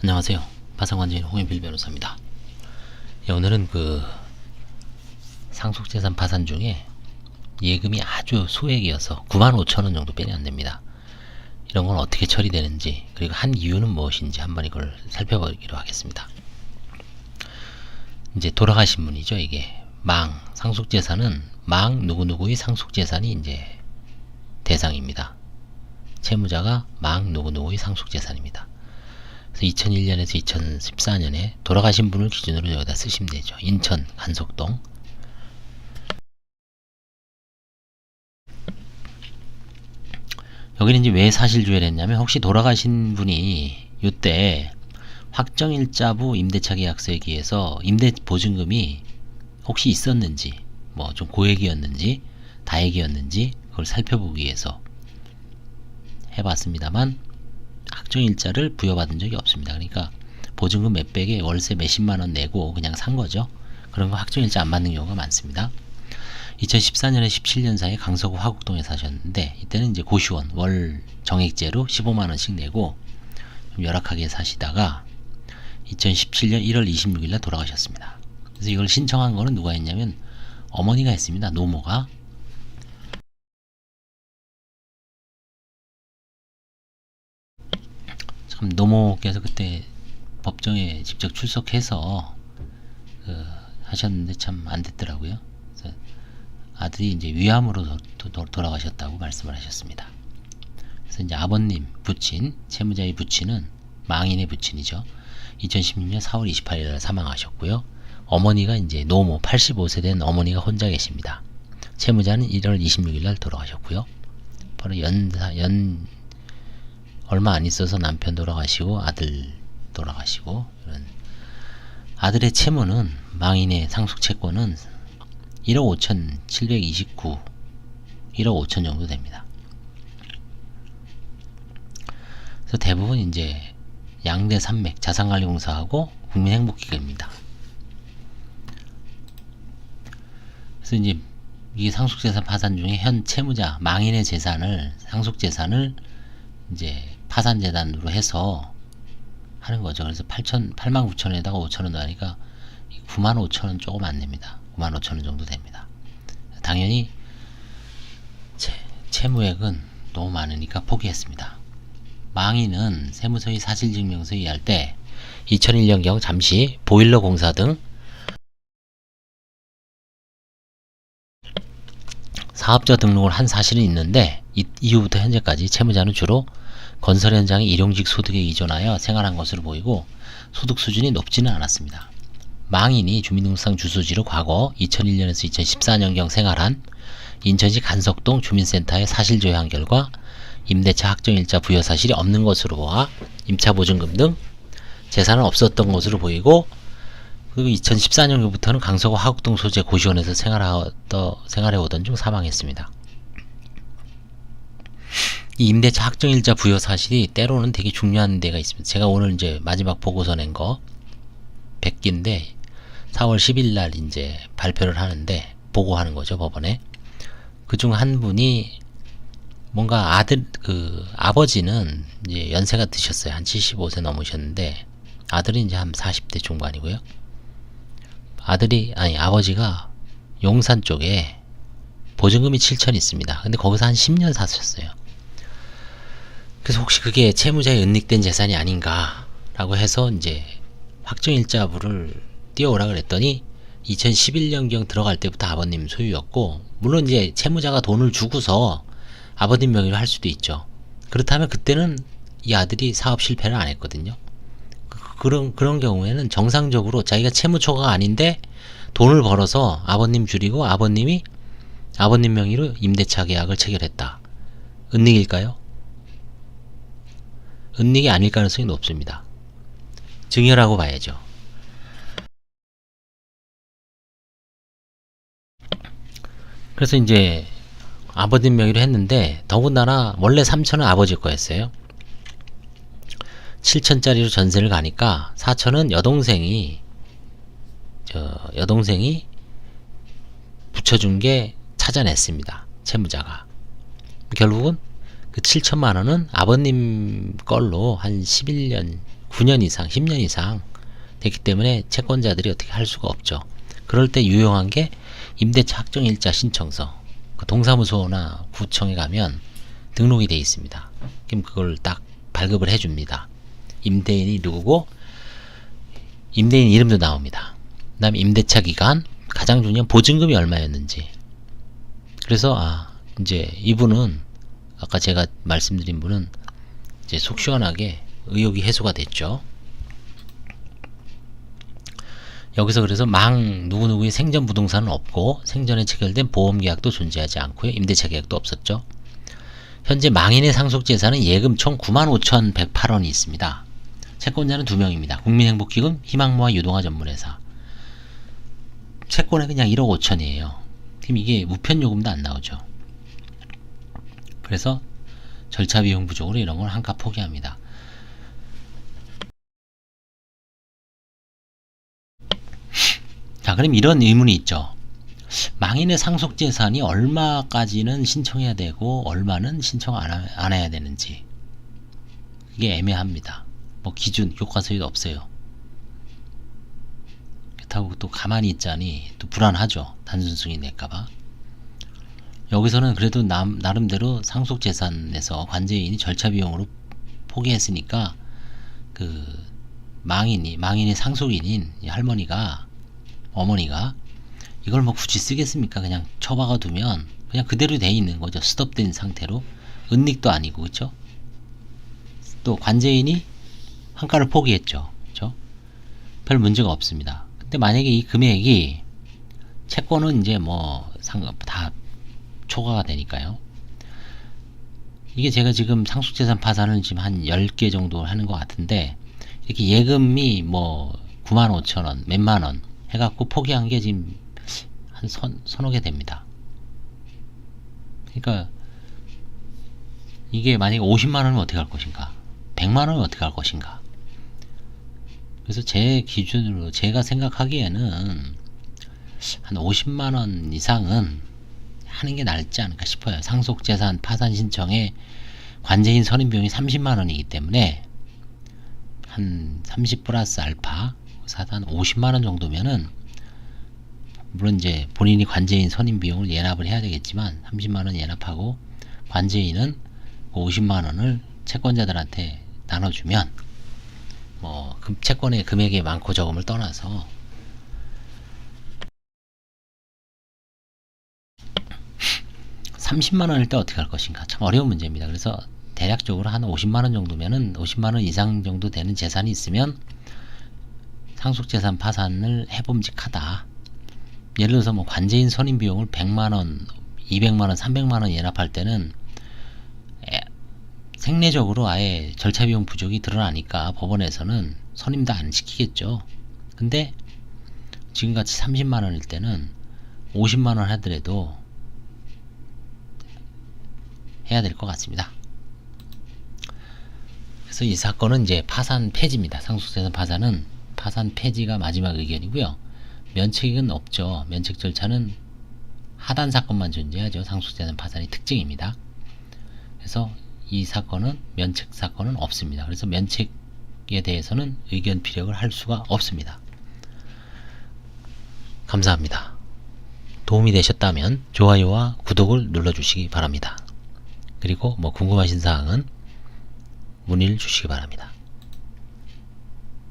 안녕하세요. 파산관제인 홍현필 변호사입니다. 예, 오늘은 상속재산 파산 중에 예금이 아주 소액이어서 95,000원 정도 빼이 안됩니다. 이런 건 어떻게 처리되는지, 그리고 한 이유는 무엇인지 한번 이걸 살펴보기로 하겠습니다. 이제 돌아가신 분이죠. 이게 상속재산은 누구누구의 상속재산이 이제 대상입니다. 채무자가 누구누구의 상속재산입니다. 그래서 2001년에서 2014년에 돌아가신 분을 기준으로 여기다 쓰시면 되죠. 인천 간석동. 여기는 이제 왜 사실조회를 했냐면, 혹시 돌아가신 분이 이때 확정일자부 임대차 계약서에 기해서 임대보증금이 혹시 있었는지, 뭐 좀 고액이었는지 다액이었는지 그걸 살펴보기 위해서 해봤습니다만, 확정일자를 부여받은 적이 없습니다. 그러니까 보증금 몇백에 월세 몇십만원 내고 그냥 산 거죠. 그런 거 확정일자 안 받는 경우가 많습니다. 2014년에 17년 사이에 강서구 화곡동에 사셨는데, 이때는 이제 고시원 월 정액제로 15만원씩 내고 좀 열악하게 사시다가 2017년 1월 26일날 돌아가셨습니다. 그래서 이걸 신청한 거는 누가 했냐면 어머니가 했습니다. 노모가. 참, 노모께서 그때 법정에 직접 출석해서 하셨는데 참 안 됐더라고요. 그래서 아들이 이제 위암으로 돌아가셨다고 말씀을 하셨습니다. 그래서 이제 아버님 부친, 채무자의 부친은 망인의 부친이죠. 2016년 4월 28일 사망하셨고요. 어머니가 이제 노모 85세 된 어머니가 혼자 계십니다. 채무자는 1월 26일날 돌아가셨고요. 바로 얼마 안 있어서 남편 돌아가시고 아들 돌아가시고, 이런 아들의 채무는, 망인의 상속 채권은 1억 5,729 1억 5천 정도 됩니다. 그래서 대부분 이제 양대 산맥 자산관리공사하고 국민행복기금입니다. 그래서 이제 이 상속재산 파산 중에 현 채무자 망인의 재산을, 상속재산을 이제 파산재단으로 해서 하는 거죠. 그래서 89,000원에다가 5,000원 더하니까 95,000원 조금 안 됩니다. 95,000원 정도 됩니다. 당연히 채무액은 너무 많으니까 포기했습니다. 망인은 세무서의 사실증명서 이해할 때 2001년경 잠시 보일러 공사 등 사업자 등록을 한 사실은 있는데, 이후부터 현재까지 채무자는 주로 건설 현장의 일용직 소득에 의존하여 생활한 것으로 보이고 소득 수준이 높지는 않았습니다. 망인이 주민등록상 주소지로 과거 2001년에서 2014년경 생활한 인천시 간석동 주민센터에 사실조회한 결과 임대차 확정일자 부여 사실이 없는 것으로 보아 임차보증금 등 재산은 없었던 것으로 보이고, 그리고 2014년부터는 강서구 화곡동 소재 고시원에서 생활해오던 중 사망했습니다. 이 임대차 확정일자 부여 사실이 때로는 되게 중요한 데가 있습니다. 제가 오늘 이제 마지막 보고서 낸 거 100기인데 4월 10일 날 이제 발표를 하는데, 보고하는 거죠, 법원에. 그중 한 분이 뭔가 아버지는 이제 연세가 드셨어요. 한 75세 넘으셨는데, 아들이 이제 한 40대 중반이고요. 아버지가 용산 쪽에 보증금이 7천 있습니다. 근데 거기서 한 10년 사셨어요. 그래서 혹시 그게 채무자의 은닉된 재산이 아닌가 라고 해서 이제 확정일자부를 띄워오라 그랬더니 2011년경 들어갈 때부터 아버님 소유였고, 물론 이제 채무자가 돈을 주고서 아버님 명의로 할 수도 있죠. 그렇다면 그때는 이 아들이 사업 실패를 안 했거든요. 그런 경우에는 정상적으로 자기가 채무초과가 아닌데 돈을 벌어서 아버님 줄이고 아버님이 아버님 명의로 임대차 계약을 체결했다. 은닉일까요? 은닉이 아닐 가능성이 높습니다. 증여라고 봐야죠. 그래서 이제 아버님 명의로 했는데, 더군다나 원래 3천은 아버지 거였어요. 7천짜리로 전세를 가니까 4천은 여동생이 붙여준 게 찾아냈습니다. 채무자가. 결국은 그 7천만원은 아버님 걸로 한 11년, 9년 이상, 10년 이상 됐기 때문에 채권자들이 어떻게 할 수가 없죠. 그럴 때 유용한 게 임대차 확정일자 신청서. 그 동사무소나 구청에 가면 등록이 돼 있습니다. 그럼 그걸 딱 발급을 해줍니다. 임대인이 누구고 임대인 이름도 나옵니다. 그 다음에 임대차 기간, 가장 중요한 보증금이 얼마였는지. 그래서 이제 이분은 아까 제가 말씀드린 분은 이제 속 시원하게 의혹이 해소가 됐죠. 여기서 그래서 누구누구의 생전 부동산은 없고 생전에 체결된 보험계약도 존재하지 않고요. 임대차 계약도 없었죠. 현재 망인의 상속재산은 예금 총 95,108원이 있습니다. 채권자는 2명입니다. 국민행복기금, 희망모아 유동화 전문회사. 채권에 그냥 1억 5천이에요. 그럼 이게 우편요금도 안 나오죠. 그래서 절차 비용 부족으로 이런 걸 한가 포기합니다. 자, 그럼 이런 의문이 있죠. 망인의 상속재산이 얼마까지는 신청해야 되고 얼마는 신청 안 해야 되는지. 이게 애매합니다. 뭐 기준, 교과서에도 없어요. 그렇다고 또 가만히 있자니 또 불안하죠. 단순 승인 낼까봐. 여기서는 그래도 나름대로 상속재산에서 관제인이 절차 비용으로 포기했으니까 그 망인의 상속인인 할머니가, 어머니가 이걸 뭐 굳이 쓰겠습니까? 그냥 처박아 두면 그냥 그대로 돼 있는 거죠. 스톱된 상태로. 은닉도 아니고, 그쵸? 또 관제인이 한가를 포기했죠. 그쵸? 별 문제가 없습니다. 근데 만약에 이 금액이 채권은 이제 뭐 다 초과가 되니까요. 이게 제가 지금 상속재산 파산을 지금 한 10개 정도 하는 것 같은데, 이렇게 예금이 뭐 95,000원, 몇만원 해갖고 포기한 게 지금 한 서너 개 됩니다. 그러니까 이게 만약에 50만원이면 어떻게 할 것인가, 100만원이면 어떻게 할 것인가. 그래서 제 기준으로 제가 생각하기에는 한 50만원 이상은 하는 게 낫지 않을까 싶어요. 상속재산 파산 신청에 관제인 선임 비용이 30만원이기 때문에 한 30 플러스 알파 한 50만원 정도면은, 물론 이제 본인이 관제인 선임 비용을 예납을 해야 되겠지만 30만원 예납하고 관제인은 50만원을 채권자들한테 나눠주면 뭐 채권의 금액의 많고 적음을 떠나서 30만원일 때 어떻게 할 것인가, 참 어려운 문제입니다. 그래서 대략적으로 한 50만원 정도면은 50만원 이상 정도 되는 재산이 있으면 상속재산 파산을 해봄직하다. 예를 들어서 뭐 관제인 선임 비용을 100만원, 200만원, 300만원 예납할 때는 생리적으로 아예 절차 비용 부족이 드러나니까 법원에서는 선임도 안 시키겠죠. 근데 지금같이 30만원일 때는 50만원 하더라도 해야 될 것 같습니다. 그래서 이 사건은 이제 파산 폐지입니다. 상속재산 파산은 파산 폐지가 마지막 의견이고요. 면책은 없죠. 면책 절차는 하단 사건만 존재하죠. 상속재산 파산의 특징입니다. 그래서 이 사건은 면책 사건은 없습니다. 그래서 면책에 대해서는 의견 피력을 할 수가 없습니다. 감사합니다. 도움이 되셨다면 좋아요와 구독을 눌러주시기 바랍니다. 그리고 뭐 궁금하신 사항은 문의를 주시기 바랍니다.